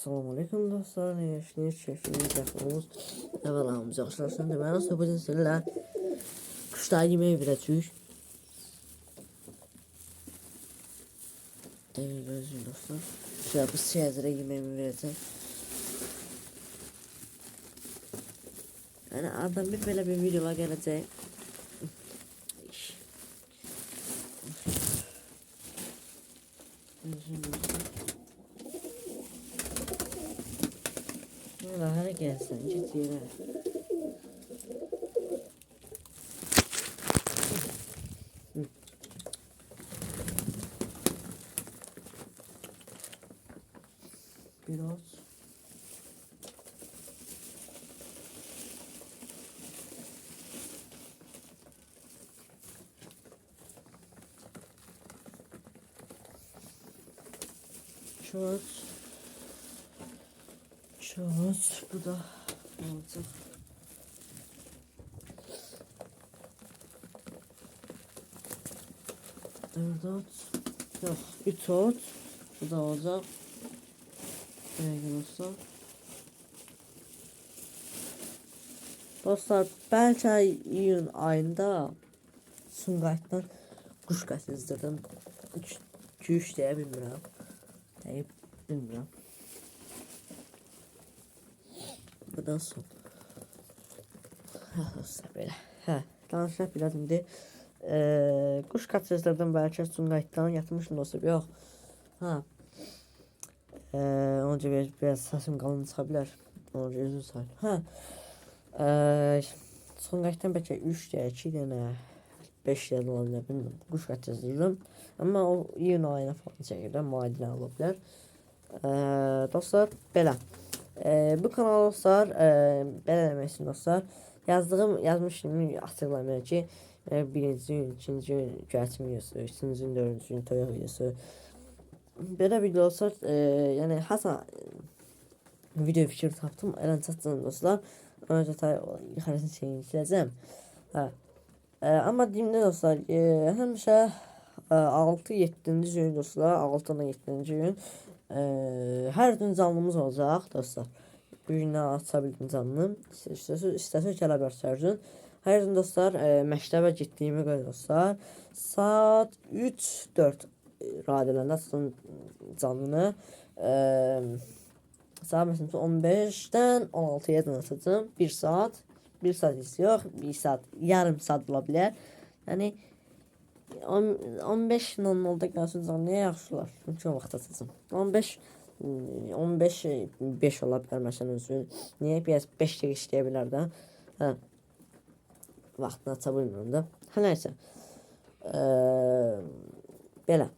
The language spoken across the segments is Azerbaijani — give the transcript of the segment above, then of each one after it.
Assalamu alaikum dostlar, ne yaşınız, keyfiniz, yaxınız, əvvəlamiz yaxşılarsın deməli, söhbət sizlərlə quşları yeməyi verəcəyik. Görürsünüz dostlar, şöyle bu siyazlara yemeğimi verəcək. Yəni, aradan bir belə bir videolar gələcək. Daha gelsin, git yere. Biraz. Çok. Bu da olacak. Dört. Yok, üç ot. Bu da olacak. Dostlar. Dostlar, belki iyun ayında Sumqayıtdan quş gətirdim. 2-3 deyə bilmirəm. Deyib bilmirəm. Bu da son. Dostlar belə. Danışaq biraz indi. Quş gətirdim belki Sumqayıtdan yatmışım dostlar. Yox. Onca biraz səsim qalın çıxa bilər. Onca özün sayın. Sumqayıtdan bəlkə 3 deyə 2 dənə 5 dənə ola bilər, bilmirəm. Quş gətirdim. Amma o iyun ayına falan çəkirəm. Müadilə ola bilər. Dostlar belə. Bu kanal dostlar belə demək istəyirəm dostlar. Yazmışdım açıqlamaya ki, birinci gün, ikinci gün gətirmə videosu, üçüncü gün, dördüncü gün toyaq videosu. Belə video olsa, yəni hasan video fikir tapdım, elən çatacağım dostlar. Önce yuxarısını çəkəcəm. Amma deyimdə dostlar, həmişə 6-7-ci gün dostlar, 6-7-ci gün hər gün canlımız olacaq dostlar. Bu gündən aça bildim canlım. İstəsəz gələ bilərsiniz. Hər gün dostlar, məktəbə getdiyimə görə dostlar, saat 3-4 radyolarında açdım canlını. Saat məsələn 15-dən 16-ya açacağım. 1 saat. 1 saat yox, 1 saat, yarım saat ola bilər. Yəni 15:00-da gəlsin canlıya yaxşılar. Çünki o vaxt açacağım. 15-5 ola bilər məsələn üçün. Niyə? Biraz 5 dəqiqə işləyə bilər də. Vaxtını aça bilmirəm də. Nəysə. Belə.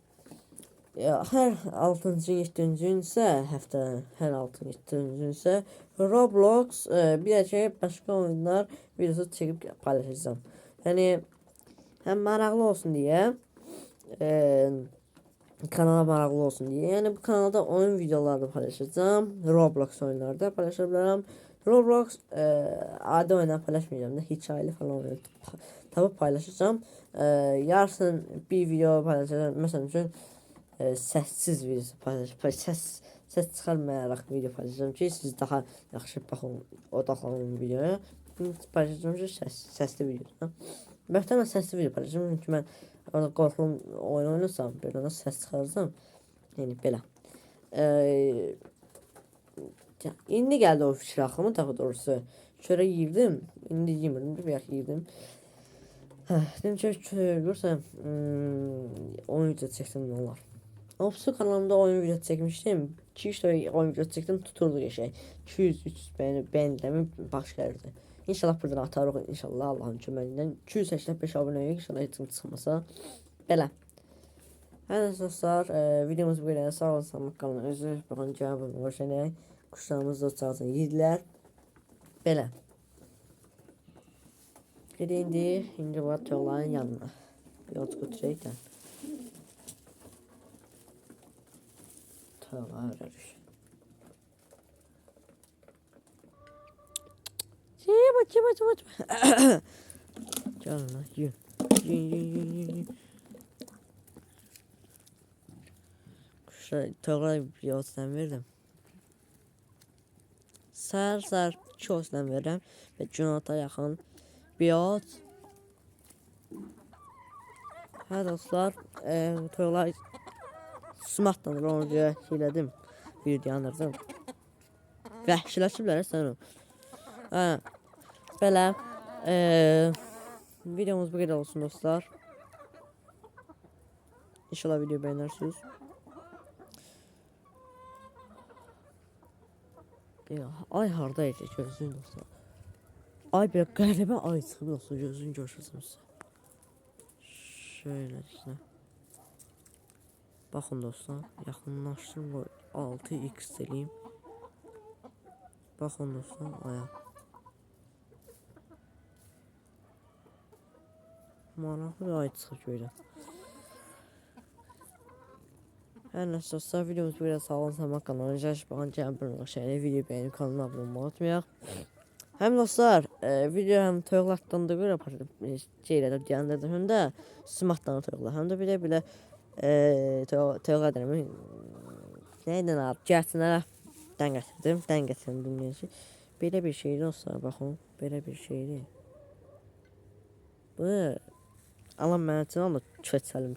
Hər 6-cı, 7-ci gün isə həftənin hər 6-7-ci gün isə Roblox bir də başqa oyunlar videosu çəkib paylaşacağım. Yəni həm maraqlı olsun deyə, kanala maraqlı olsun deyə. Yəni bu kanalda oyun videolarını paylaşacağım. Roblox oyunları da paylaşa bilərəm. Roblox adi oyunları paylaşmayacağım da, hikayeli falan oyun tapıb paylaşacağım. Yarısın bir video paylaşacağım. Məsələn üçün səssiz video paylaşacağım. Səs çıxarmayaraq video paylaşacağım ki, siz daha yaxşı baxın, odaqlanın videoya. Paylaşacağım ki, səsli video. Bəlkə mən səsli video paylaşacağım. Çünki mən orada qorxulan oyun oynasam, bir ona səs çıxaracağım. Yəni belə. İndi gəldi o fikir axlıma, daha doğrusu. Çörək yiyirdim. İndi yemirdim, bir yaxı yiyirdim. Dedim ki, görürsən, oyun video çəkdim nə olar. Opsu kanalımda oyun video çəkmişdim. 2-3 oyun video çəkdim, tuturdu geçək. 200-300 bəyənilimi baş gəlirdi. İnşallah buradan atarıq, inşallah Allahın köməyindən. 285 abunəyə, inşallah heç kim çıxmasa. Belə. Hər nəsə dostlar, videomuz belə. Sağ olun, sağlık qalın. Özü, baxın, cavabını görüşənək. Quşlarımız da uçağını yedilər. Belə. İndi var toyların yanına. Yolcu götürək də. Toylar öyrərik. Çıma. Gel lan, yün. Kuşlar, toylara bir yolcudan verdim. səhər 2 olsun verirəm və günorta yaxın biyot. Hə dostlar, toylar smartdan onu görə elədim. Video yanırdım. Vəhşiləşiblər sən. Hə. Belə videomuz bu qədər olsun dostlar. İnşallah video beğenirsiniz. Ya, ay hardaydı gözün dostlar. Ay bir qəribə ay çıxıb dostlar, gözün görürsünüz. Şöyle işte. Bakın dostlar, yaxınlaşdım bu 6x eləyim. Bakın dostlar, aya. Maraqlı bir ay çıxıb göydən. Hər nəsə dostlar, videomuz bu qədər sağ olun, səmə kanalına rica baxın, gəlin şeyini video bəyənib kanalına abunə olmayı unutmayaq. Həm dostlar, video həm toyuqlardan da görə şeylədim, deyəndirdim, həm də smartdan toyuqlar, həm də belə toyuqlar deyirəm, neydən alıb, gətirənlərə dən gətirdim, belə bir şeydir dostlar, baxın, belə bir şeydir. Bu, alan mənə üçün alma, köçəlim,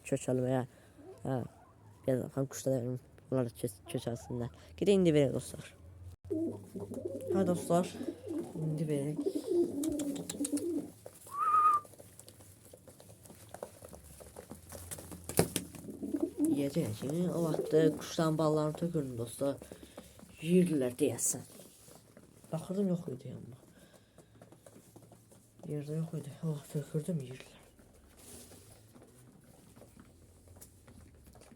hə. Yazın, kuşlar verim. Bunlar da köçəlsinlər. Gedin indi verək dostlar. Hə dostlar. İndi verək. Yiyəcək ki, o vaxtda kuşların ballarını tökürdüm dostlar. Yiyirlər deyəsən. Baxırdım yox idi yanıma. Yerdə yox idi. O vaxt tökürdüm yiyirlər.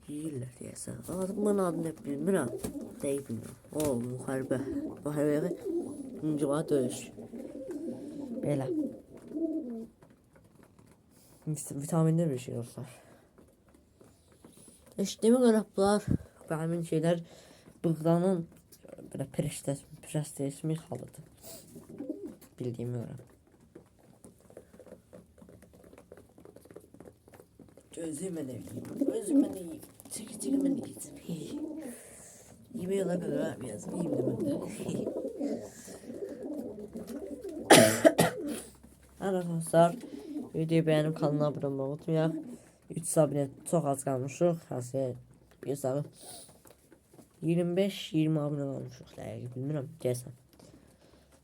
Yiyirlər deyəsən. Bunun adını bilmirəm. Deyib bilmirəm. O, müharibə. Müharibəyə incıva döyüş. Belə. Vitaminli bir şey dostlar. Eşitdiyimə görə bunlar həmin şeylər bığdanın belə prestesmi halıdır. Bildiyimə görə. Gözümə nə yiyib. Çəkimə nə yiyib. Yeməyə yola qədər abi yazım. Yiyib deməkdə. Arkadaşlar, videoyu bəyənib kanalına abunə olmayı unutmayaq. 3 abunə çox az qalmışıq. Bir sağı 25-20 abunə qalmışıq. Dəqiq bilmirəm, deyəsən.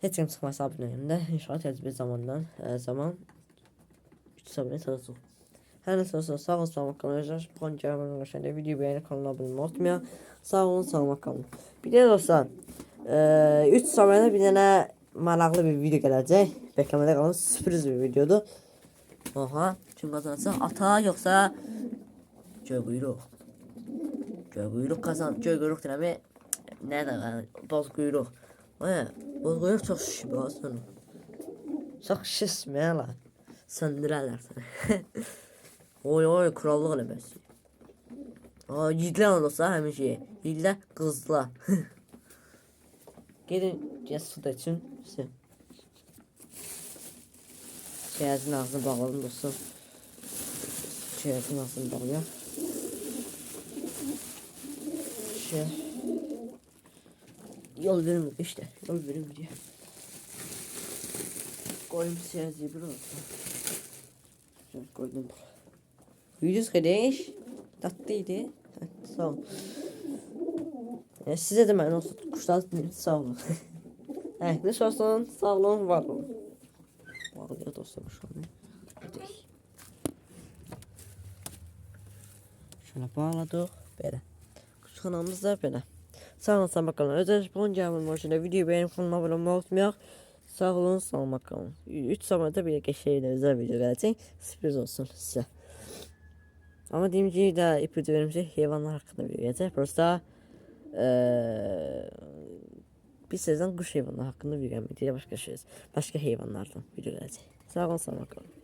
Heç kim çıxmasa abunəyim də. İnşallah təcrübə zaman 3 abunə çalışıq. Hər nəsə olsun, sağ olun, salamat qalın. Bugün gəlməyən qarşında video bəyənib kanalına abunə olmayı unutmayaq. Sağ olun, salamat qalın. Bir də dostlar, 3 abunədə bir dənə maraqlı bir video gələcək. Bekləmədə qalın, sürpriz bir videodur. Oha, kim qazanacaq? Ata yoxsa Göquyruq? Göquyruq qazan, Göquyruq deyəmi? Nədə? Bozquyruq. Bozquyruq çox şişib olsun. Çox şişməyələr. Söndürərlər səni. Oy, krallıq eləməsi. Yigidlər olursa həmin şeyi. Yigidlər qızlar. Gedin, su da için. Çeyəzin ağzını bağladım dostum. Çeyəzin ağzını bağlayaq. Yol verim işte. Yol verim diye. Koyayım çeyəzi bir olsun. Koydum. Yüz kardeş. Tatlıydı. Sağ olun. Size de ben olsun. Kuşlar sağ olun. Ne olsun. Sağ olun. Var olun. Bağlıyor dostlar şu an. Şöyle bağladık. Böyle. Kuş kanalımız da böyle. Sağ olun, sağ bakalım. Özellikle bunun cevabının başında videoyu beğenip kanalıma abone olmayı unutmayaq. Sağ olun, sağ bakalım. 3 zamanda bir geçeylə özel video gələcək. Sürpriz olsun sizə. Amma deyim ki, ipucu verimcək heyvanlar haqqında video gələcək. Prosta bir sezon quş heyvanlar haqqında video gəlməyəcək. Başqa heyvanlardan video gələcək. Sağ olun, sağ bakalım.